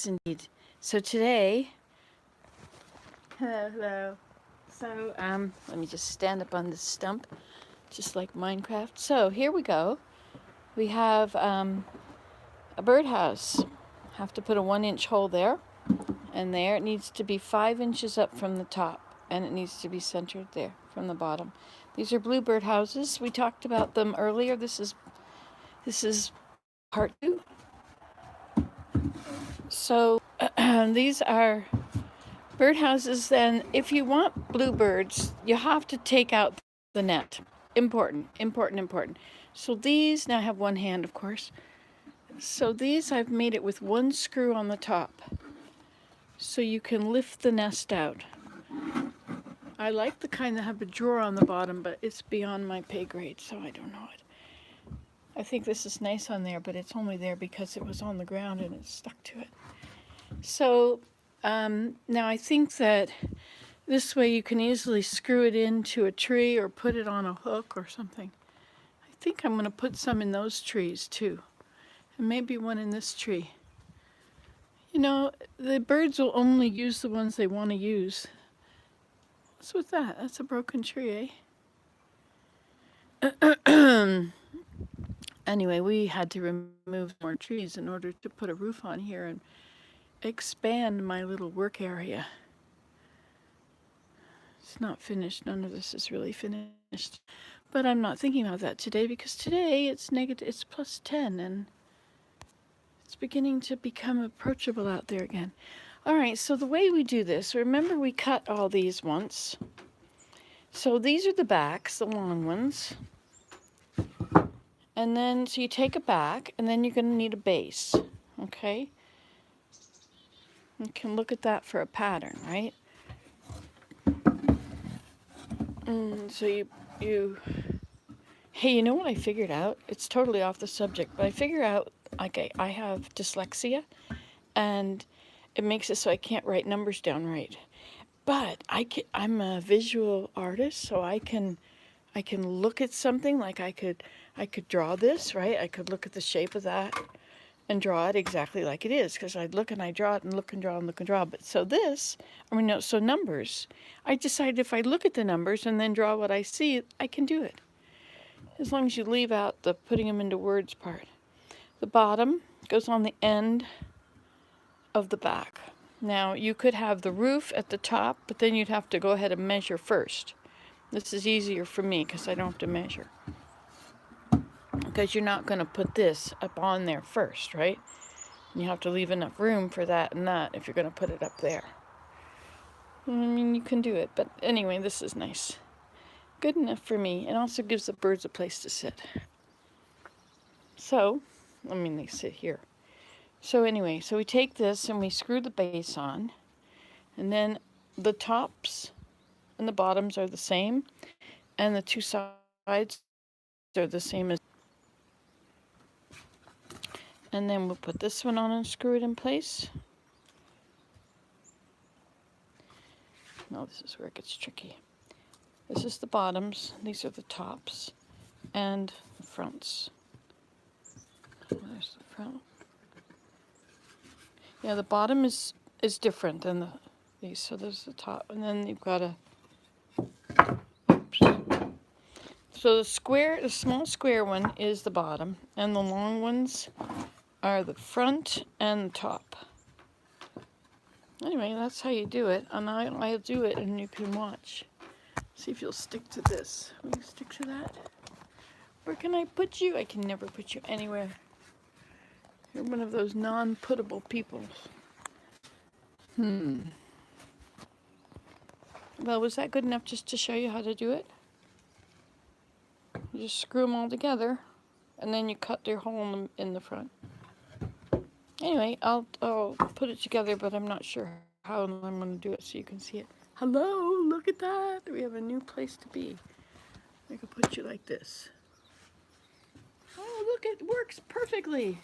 indeed. So today, hello. So let me just stand up on this stump, just like Minecraft. So here we go. We have a birdhouse. Have to put a 1-inch hole there, and there. It needs to be 5 inches up from the top, and it needs to be centered there from the bottom. These are bluebird houses. We talked about them earlier. This is part 2. So these are birdhouses. Then if you want bluebirds, you have to take out the net. Important, important, important. So these, now I have one hand, of course. So these I've made it with one screw on the top, so you can lift the nest out. I like the kind that have a drawer on the bottom, but it's beyond my pay grade, so I don't know it. I think this is nice on there, but it's only there because it was on the ground and it stuck to it. So now I think that this way you can easily screw it into a tree or put it on a hook or something. I think I'm going to put some in those trees too, and maybe one in this tree. You know, the birds will only use the ones they want to use. What's with that? That's a broken tree, eh? Anyway, we had to remove more trees in order to put a roof on here and expand my little work area. It's not finished. None of this is really finished. But I'm not thinking about that today because today it's plus 10 and it's beginning to become approachable out there again. All right, so the way we do this, remember we cut all these once. So these are the backs, the long ones. And then, so you take a back, and then you're going to need a base, okay? You can look at that for a pattern, right? So hey, you know what I figured out? It's totally off the subject, but I figured out, okay, I have dyslexia, and it makes it so I can't write numbers down right. But I'm a visual artist, so I can look at something, like I could draw this, right? I could look at the shape of that and draw it exactly like it is, because I'd look and I draw it and look and draw and look and draw. But so so numbers, I decided if I look at the numbers and then draw what I see, I can do it. As long as you leave out the putting them into words part. The bottom goes on the end of the back. Now, you could have the roof at the top, but then you'd have to go ahead and measure first. This is easier for me because I don't have to measure. Because you're not going to put this up on there first, right? And you have to leave enough room for that and that if you're going to put it up there. I mean, you can do it, but anyway, this is nice. Good enough for me. It also gives the birds a place to sit. So, they sit here. So anyway, so we take this and we screw the base on, and then the tops and the bottoms are the same, and the two sides are the same as. And then we'll put this one on and screw it in place. No, this is where it gets tricky. This is the bottoms, these are the tops, and the fronts. There's the front. Yeah, the bottom is different than these, so there's the top, and then you've got oops. So the small square one is the bottom, and the long ones are the front and the top. Anyway, that's how you do it, and I'll do it, and you can watch. See if you'll stick to this. Will you stick to that? Where can I put you? I can never put you anywhere. You're one of those non-puttable people. Well, was that good enough just to show you how to do it? You just screw them all together, and then you cut your hole in the front. Anyway, I'll put it together, but I'm not sure how I'm going to do it so you can see it. Hello, look at that. We have a new place to be. I can put you like this. Oh, look, it works perfectly.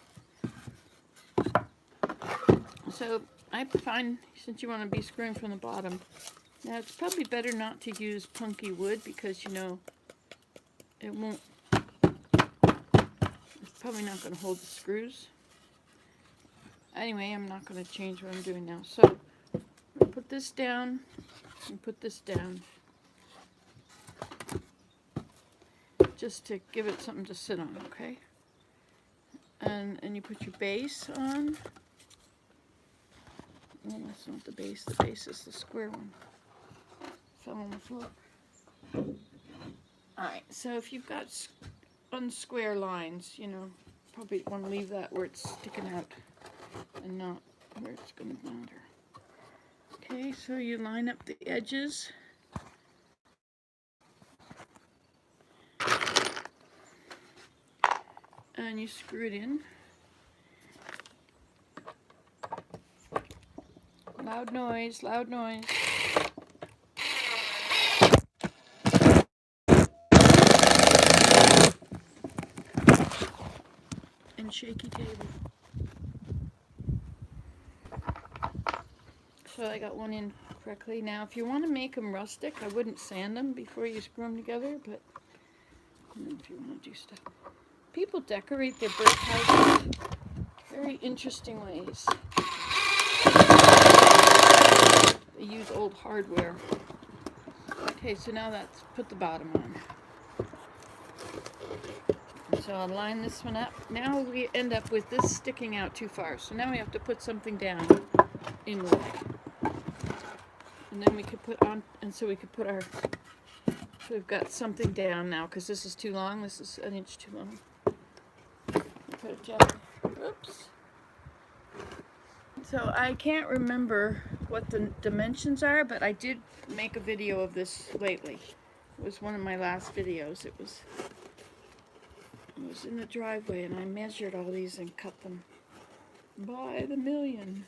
So I find, since you want to be screwing from the bottom, now it's probably better not to use punky wood because, it won't, it's probably not going to hold the screws. Anyway, I'm not going to change what I'm doing now. So put this down and put this down, just to give it something to sit on, okay? And you put your base on. No, that's not the base. The base is the square one. Fell on the floor. Alright, so if you've got unsquare lines, you know, probably want to leave that where it's sticking out and not where it's going to matter. Okay, so you line up the edges. And you screw it in. Loud noise, loud noise. And shaky table. So I got one in correctly. Now, if you want to make them rustic, I wouldn't sand them before you screw them together, but you know, if you want to do stuff. People decorate their birdhouses very interesting ways. They use old hardware. Okay, so now that's put the bottom on. So I'll line this one up. Now we end up with this sticking out too far. So now we have to put something down in the way. And then we could put on, and so we could put our, so we've got something down now, because this is too long. This is an inch too long. Put it down. Oops. So I can't remember what the dimensions are, but I did make a video of this lately. It was one of my last videos. It was in the driveway, and I measured all these and cut them by the million.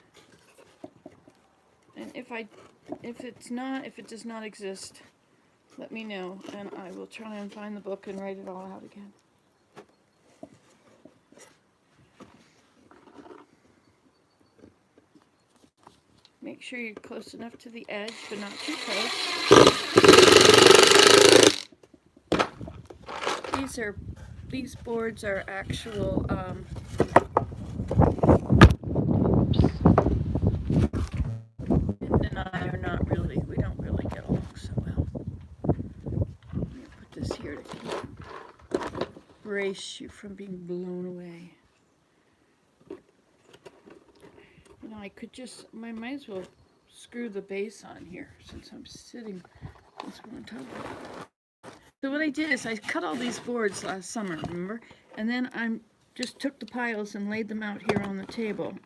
And if it does not exist, let me know, and I will try and find the book and write it all out again. Make sure you're close enough to the edge, but not too close. These boards are actual, and I are not really, we don't really get along so well. I'm going to put this here to brace you from being blown away. You know, I could just, I might as well screw the base on here since I'm sitting this one on top of it. So what I did is I cut all these boards last summer, remember? And then I just took the piles and laid them out here on the table.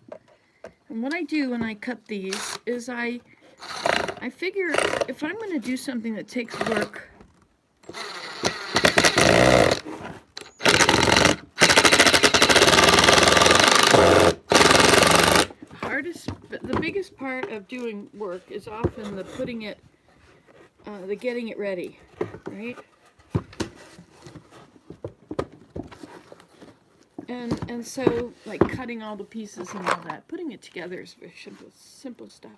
And what I do when I cut these is I figure if I'm going to do something that takes work, the biggest part of doing work is often the putting it, the getting it ready, right? And so, like cutting all the pieces and all that, putting it together is very simple stuff.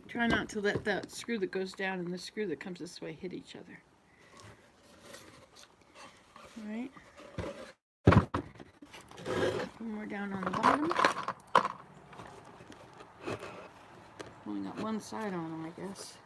Try not to let that screw that goes down and the screw that comes this way hit each other. Alright. One more down on the bottom. Only got one side on them, I guess.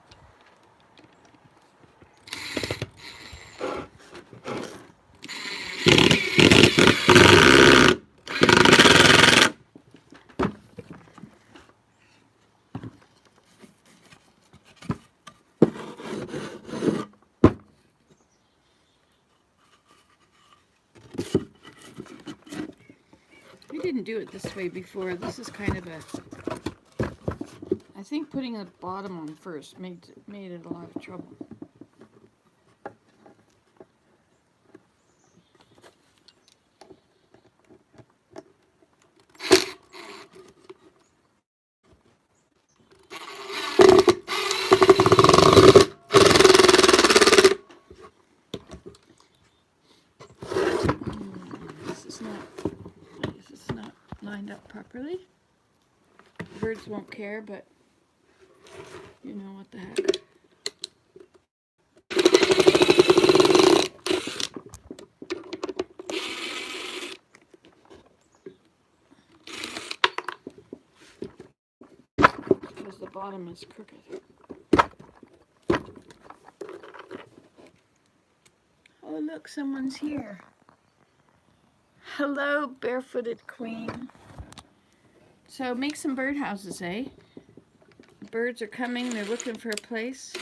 I didn't do it this way before. This is kind of a, I think putting the bottom on first made it a lot of trouble. properly. Birds won't care, but you know what the heck. Because the bottom is crooked. Oh, look, someone's here. Hello, barefooted queen. So make some birdhouses, eh? Birds are coming, they're looking for a place.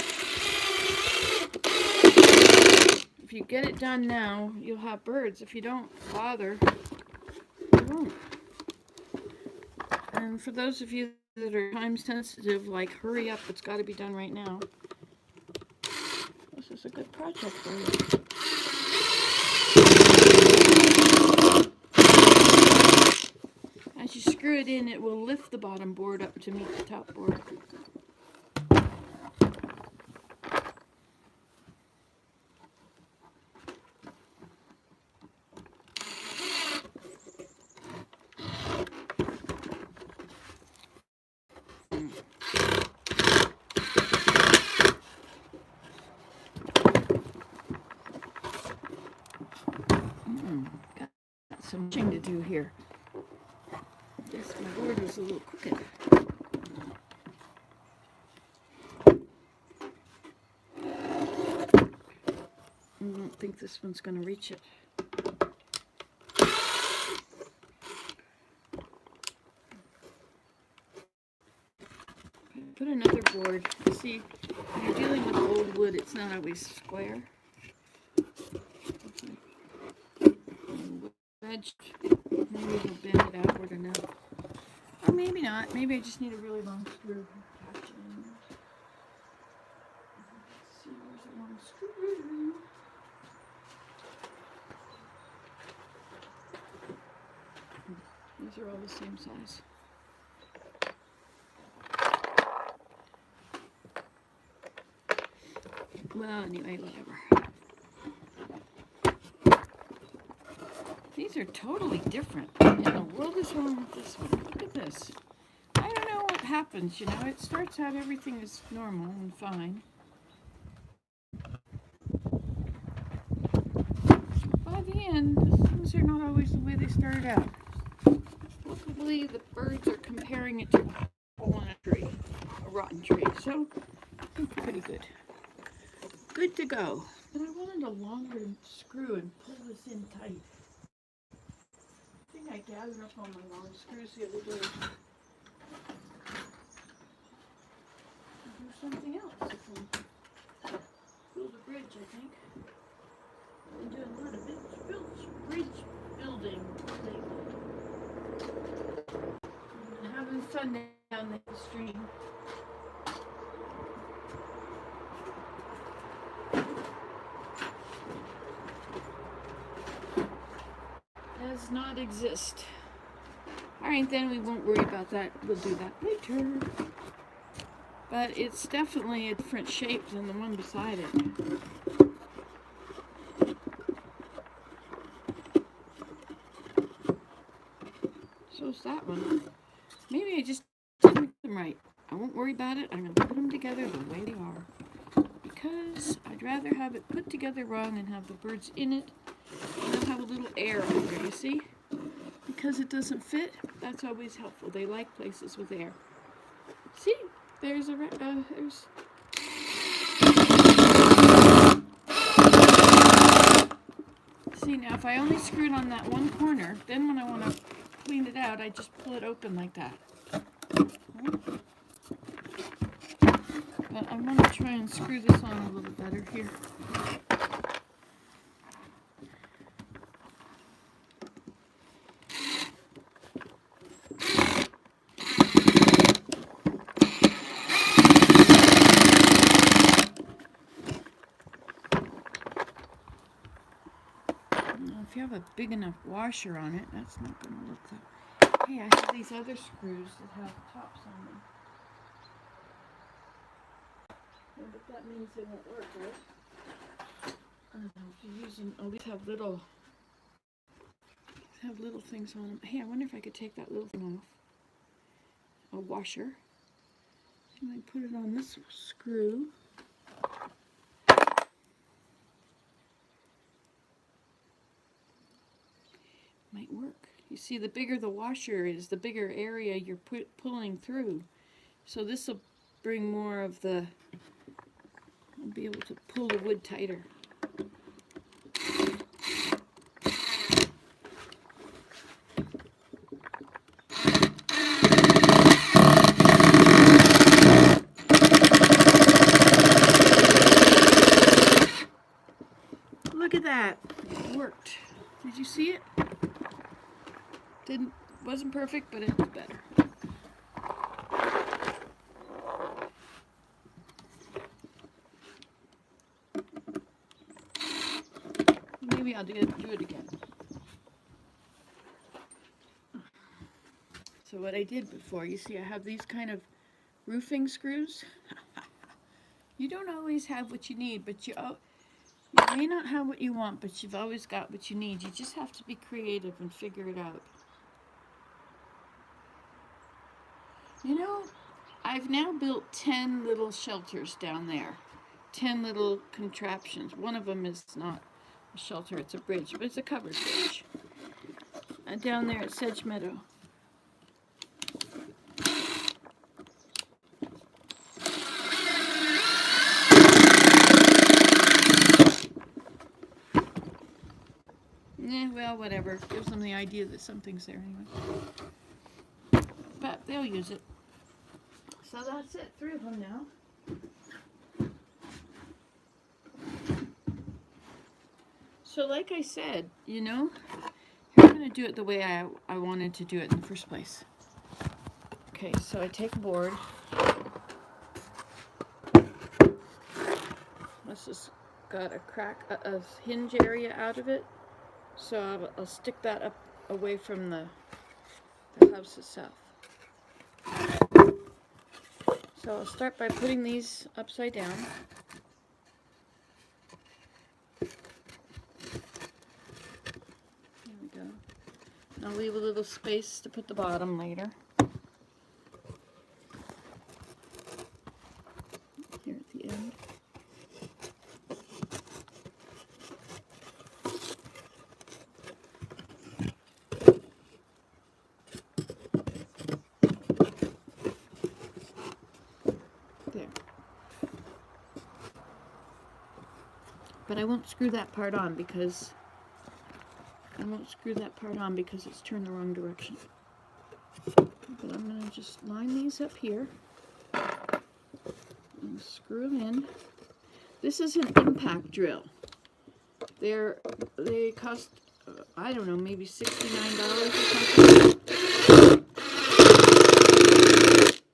If you get it done now, you'll have birds. If you don't bother, you won't. And for those of you that are time sensitive, like hurry up, it's got to be done right now. This is a good project for you. As you screw it in, it will lift the bottom board up to meet the top board. Got some thing to do here. Yes, my board was a little crooked. I don't think this one's going to reach it. Put another board. See, when you're dealing with old wood, it's not always square. Wedge. Maybe it'll bend it outward enough. Or maybe not. Maybe I just need a really long screw. Let's see, where's a long screw? These are all the same size. Well, anyway, whatever. These are totally different. What in the world is wrong with this one? Look at this. I don't know what happens, you know. It starts out everything is normal and fine. By the end, things are not always the way they started out. Luckily, the birds are comparing it to a hole in a tree, a rotten tree. So, I think pretty good. Good to go. But I wanted a longer screw and pull this in tight. I think I gathered up all my long screws the other day. I'll do something else if we build a bridge, I think. I've been doing a lot of bridge building lately. I've been having fun down the stream. Does not exist. Alright, then we won't worry about that. We'll do that later. But it's definitely a different shape than the one beside it. So is that one. Maybe I just didn't make them right. I won't worry about it. I'm going to put them together the way they are. Because I'd rather have it put together wrong and have the birds in it. And they'll have a little air under, you see? Because it doesn't fit, that's always helpful. They like places with air. See? There's a... there's... See, now if I only screw it on that one corner, then when I want to clean it out, I just pull it open like that. But I'm going to try and screw this on a little better here. If you have a big enough washer on it, that's not going to look that. Hey, I have these other screws that have tops on them. Yeah, but that means they won't work, right? I don't know, if you're using, oh, these have little, have little things on them. Hey, I wonder if I could take that little thing off. A washer. And I put it on this screw. Might work. You see, the bigger the washer is, the bigger area you're pulling through. So this will bring more of the, I'll be able to pull the wood tighter. Look at that. It worked. Did you see it? Wasn't perfect, but it was better. Maybe I'll do it again. So what I did before, you see I have these kind of roofing screws. You don't always have what you need, but you may not have what you want, but you've always got what you need. You just have to be creative and figure it out. You know, I've now built 10 little shelters down there. 10 little contraptions. One of them is not a shelter, it's a bridge, but it's a covered bridge. Down there at Sedge Meadow. Well, whatever. Gives them the idea that something's there anyway. But they'll use it. So that's it. 3 of them now. So like I said, you know, I'm going to do it the way I wanted to do it in the first place. Okay, so I take a board. This has got a crack, a hinge area out of it. So I'll stick that up away from the house itself. So I'll start by putting these upside down. There we go. And I'll leave a little space to put the bottom later. Here at the end. But I won't screw that part on because it's turned the wrong direction. But I'm going to just line these up here and screw them in. This is an impact drill. They cost, I don't know, maybe $69 or something.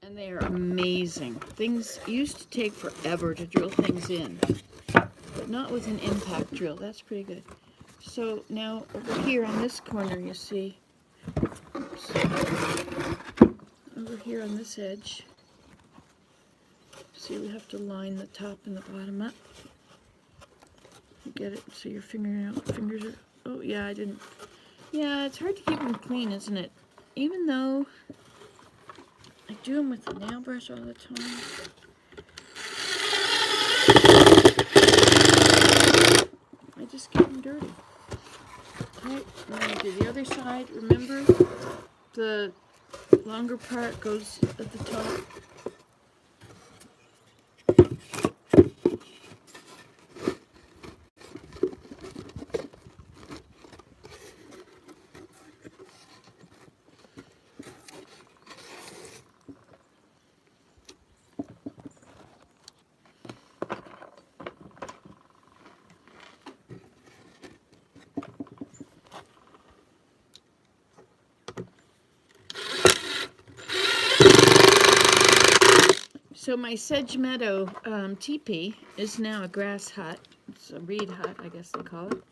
And they are amazing. Things used to take forever to drill things in. Not with an impact drill. That's pretty good. So now over here on this corner, you see, oops, over here on this edge, see, we have to line the top and the bottom up. You get it? So your fingers are, oh yeah, I didn't, yeah, it's hard to keep them clean, isn't it? Even though I do them with the nail brush all the time. Just get them dirty. Right, I'm going to do the other side. Remember, the longer part goes at the top. So my Sedge Meadow teepee is now a grass hut. It's a reed hut, I guess they call it.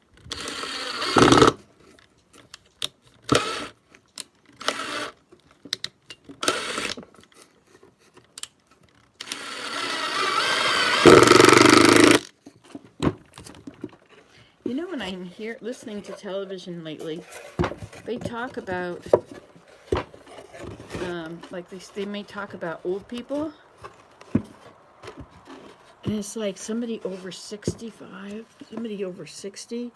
You know, when I'm here listening to television lately, they talk about, like they may talk about old people. And it's like somebody over 65, somebody over 60,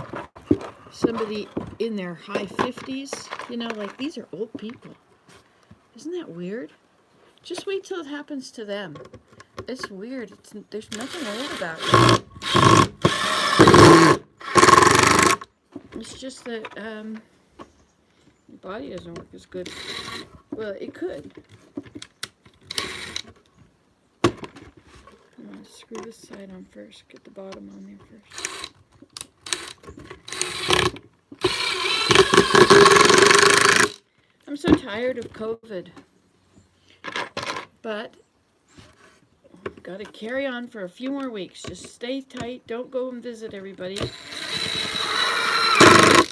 somebody in their high 50s. You know, like these are old people. Isn't that weird? Just wait till it happens to them. It's weird. There's nothing old about it. It's just that your body doesn't work as good. Well, it could. I'm going to screw this side on first. Get the bottom on there first. I'm so tired of COVID. But got to carry on for a few more weeks. Just stay tight. Don't go and visit everybody.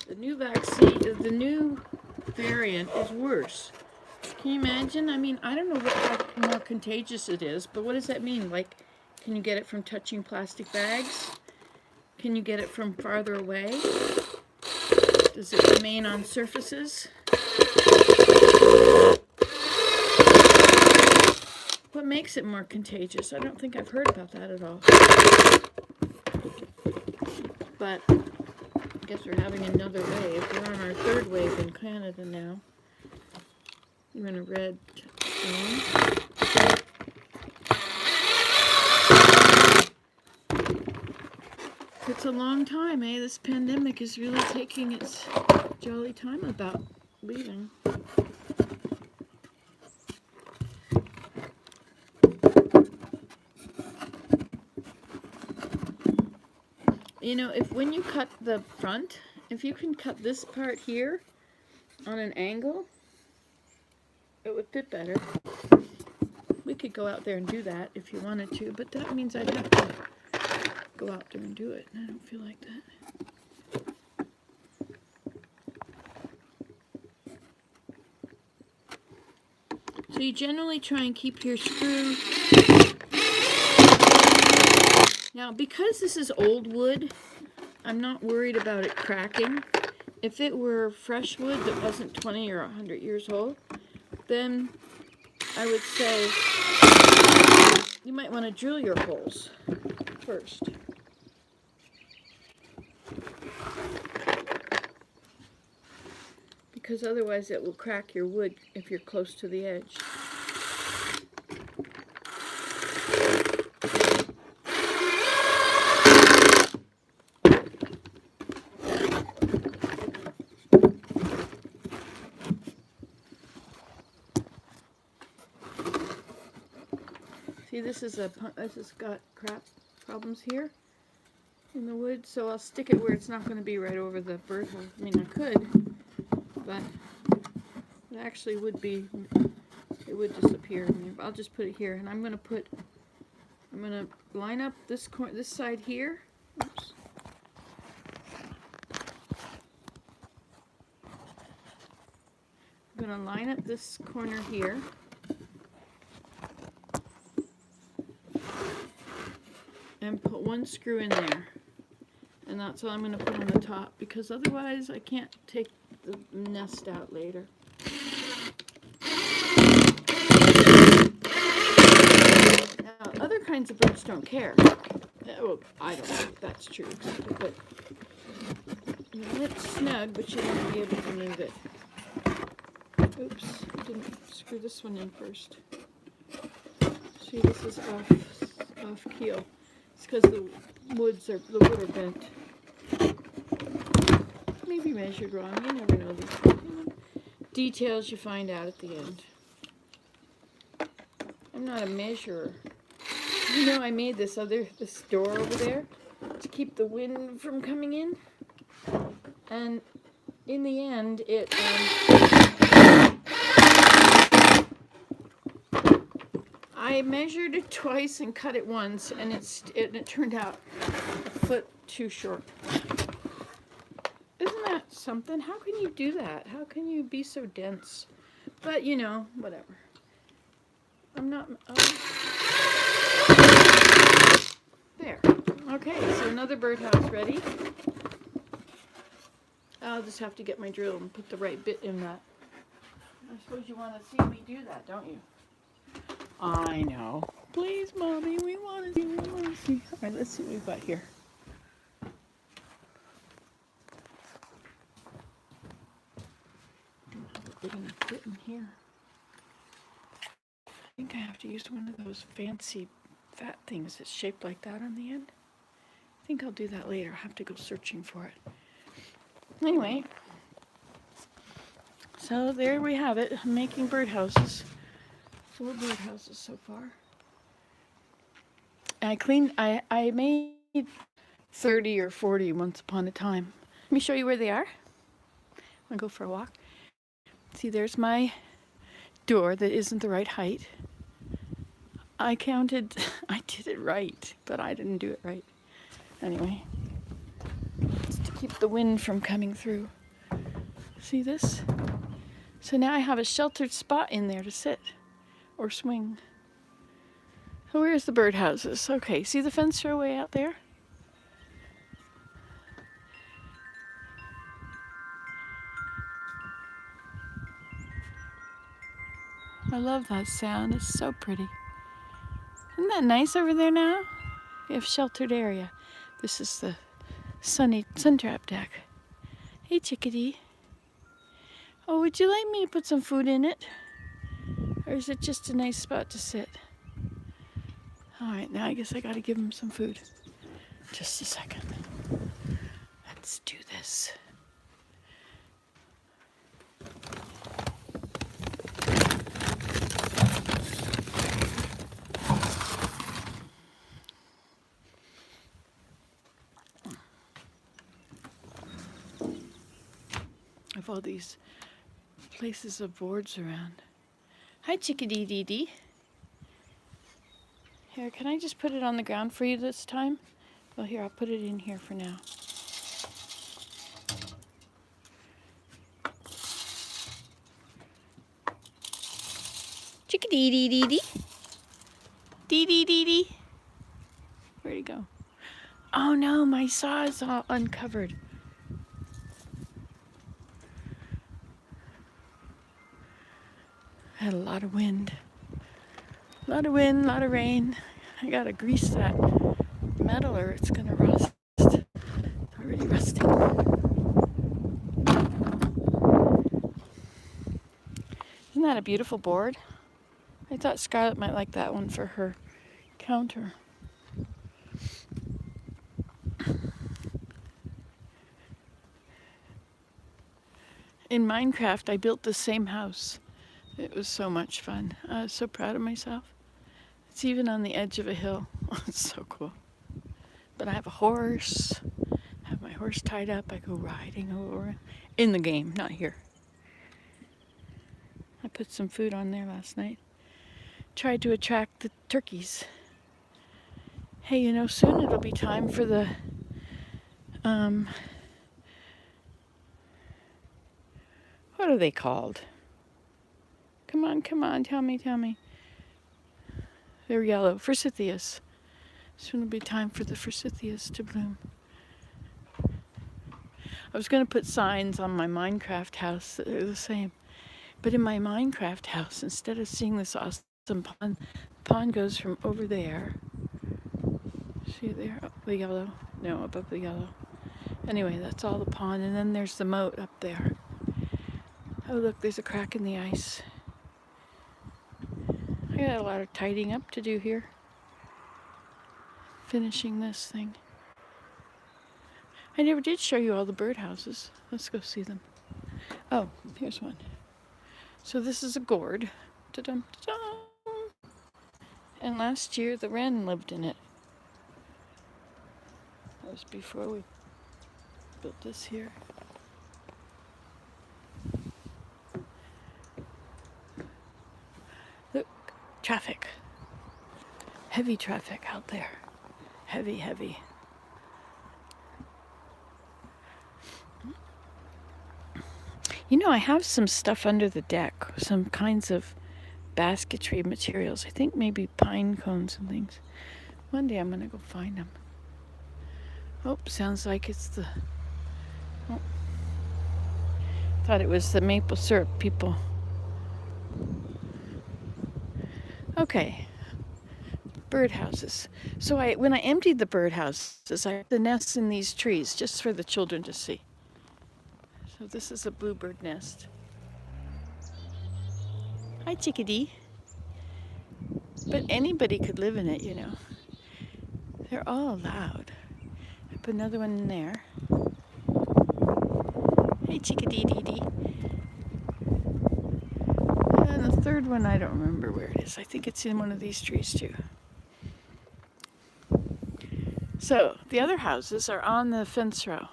The new vaccine, the new variant is worse. Can you imagine? I mean, I don't know how more contagious it is, but what does that mean? Like, can you get it from touching plastic bags? Can you get it from farther away? Does it remain on surfaces? What makes it more contagious? I don't think I've heard about that at all. But I guess we're having another wave. We're on our third wave in Canada now. I'm in a red zone. It's a long time, eh? This pandemic is really taking its jolly time about leaving. You know, when you cut the front, if you can cut this part here on an angle, it would fit better. We could go out there and do that if you wanted to, but that means I'd have to go out there and do it, and I don't feel like that. So you generally try and keep your screw. Now, because this is old wood, I'm not worried about it cracking. If it were fresh wood that wasn't 20 or 100 years old, then I would say you might want to drill your holes first. Because otherwise it will crack your wood if you're close to the edge. See, this has got crap problems here in the wood, so I'll stick it where it's not going to be right over the birdhouse. I mean, I could, but it actually would be, it would disappear. I mean, I'll just put it here, and I'm going to line up this side here. Oops. I'm going to line up this corner here. And put one screw in there, and that's all I'm going to put on the top, because otherwise I can't take the nest out later. Now, other kinds of birds don't care. Well, I don't know if that's true exactly, but you know, it's snug, but you won't be able to move it. Oops, I didn't screw this one in first. See, this is off keel. It's because the wood are bent. Maybe measured wrong. You never know these details you find out at the end. I'm not a measurer. You know, I made this door over there to keep the wind from coming in, and in the end, I measured it twice and cut it once, and it turned out a foot too short. Isn't that something? How can you do that? How can you be so dense? But, you know, whatever. I'm not... There. Okay, so another birdhouse ready. I'll just have to get my drill and put the right bit in that. I suppose you want to see me do that, don't you? I know. Please, Mommy, we want to see, All right, let's see what we've got here. Big enough bit in here. I think I have to use one of those fancy fat things that's shaped like that on the end. I think I'll do that later. I'll have to go searching for it. Anyway, so there we have it. I'm making birdhouses. 4 birdhouses so far. I made 30 or 40 once upon a time. Let me show you where they are. I'm gonna go for a walk. See, there's my door that isn't the right height. I counted, I did it right, but I didn't do it right. Anyway, it's to keep the wind from coming through. See this? So now I have a sheltered spot in there to sit or swing. So where's the birdhouses? Okay, see the fence row way out there? I love that sound. It's so pretty. Isn't that nice over there now? We have sheltered area. This is the sunny sun trap deck. Hey, chickadee. Oh, would you like me to put some food in it? Or is it just a nice spot to sit? All right, now I guess I gotta give him some food. Just a second. Let's do this. I have all these places of boards around. Hi, chickadee dee dee. Here, can I just put it on the ground for you this time? Well, here, I'll put it in here for now. Chickadee dee dee dee. Dee dee dee dee. Where'd he go? Oh no, my saw is all uncovered. I had a lot of wind. A lot of wind, a lot of rain. I gotta grease that metal or it's gonna rust. It's already rusting. Isn't that a beautiful board? I thought Scarlett might like that one for her counter. In Minecraft, I built the same house. It was so much fun. I was so proud of myself. It's even on the edge of a hill. It's so cool. But I have a horse. I have my horse tied up. I go riding over in the game, not here. I put some food on there last night. Tried to attract the turkeys. Hey, you know, soon it'll be time for the what are they called? Come on, tell me. They're yellow, forsythias. Soon it'll be time for the forsythias to bloom. I was going to put signs on my Minecraft house that are the same. But in my Minecraft house, instead of seeing this awesome pond, the pond goes from over there. See there? Up the yellow? No, above the yellow. Anyway, that's all the pond. And then there's the moat up there. Oh, look, there's a crack in the ice. I got a lot of tidying up to do here. Finishing this thing. I never did show you all the birdhouses. Let's go see them. Oh, here's one. So this is a gourd. Ta-dum, ta-dum. And last year the wren lived in it. That was before we built this here. Look, traffic. Heavy traffic out there. Heavy. You know, I have some stuff under the deck, some kinds of basketry materials. I think maybe pine cones and things. One day I'm going to go find them. Oh, sounds like it's the... Oh. thought it was the maple syrup people. Okay, birdhouses. So when I emptied the birdhouses, I put the nests in these trees just for the children to see. So this is a bluebird nest. Hi, chickadee. But anybody could live in it, you know. They're all loud. I put another one in there. Hey, chickadee dee dee. And the third one, I don't remember where it is. I think it's in one of these trees too. So the other houses are on the fence row.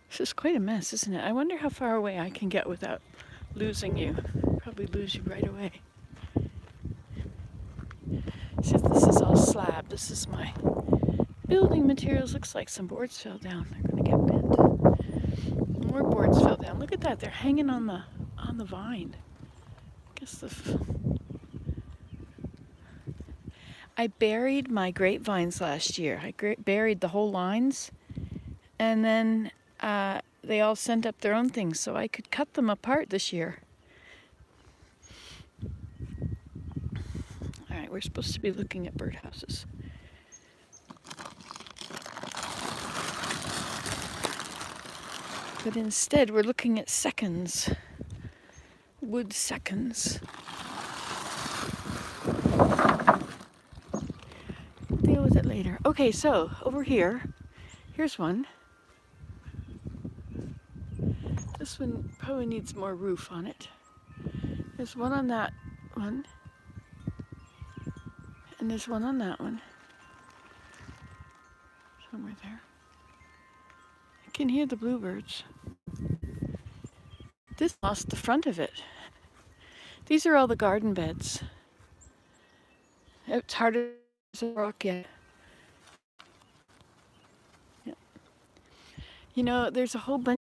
This is quite a mess, isn't it? I wonder how far away I can get without losing you. Probably lose you right away. See, this is all slab. This is my building materials. Looks like some boards fell down. They're going to get bent. More boards fell down. Look at that. They're hanging on the vine. I guess I buried my grapevines last year. I buried the whole lines, and then they all sent up their own things, so I could cut them apart this year. All right, we're supposed to be looking at birdhouses. But instead, we're looking at seconds. Wood seconds. Deal with it later. Okay, so over here, here's one. This one probably needs more roof on it. There's one on that one. And there's one on that one. Somewhere there. I can hear the bluebirds. This lost the front of it. These are all the garden beds. It's harder to rock yet. Yeah. You know, there's a whole bunch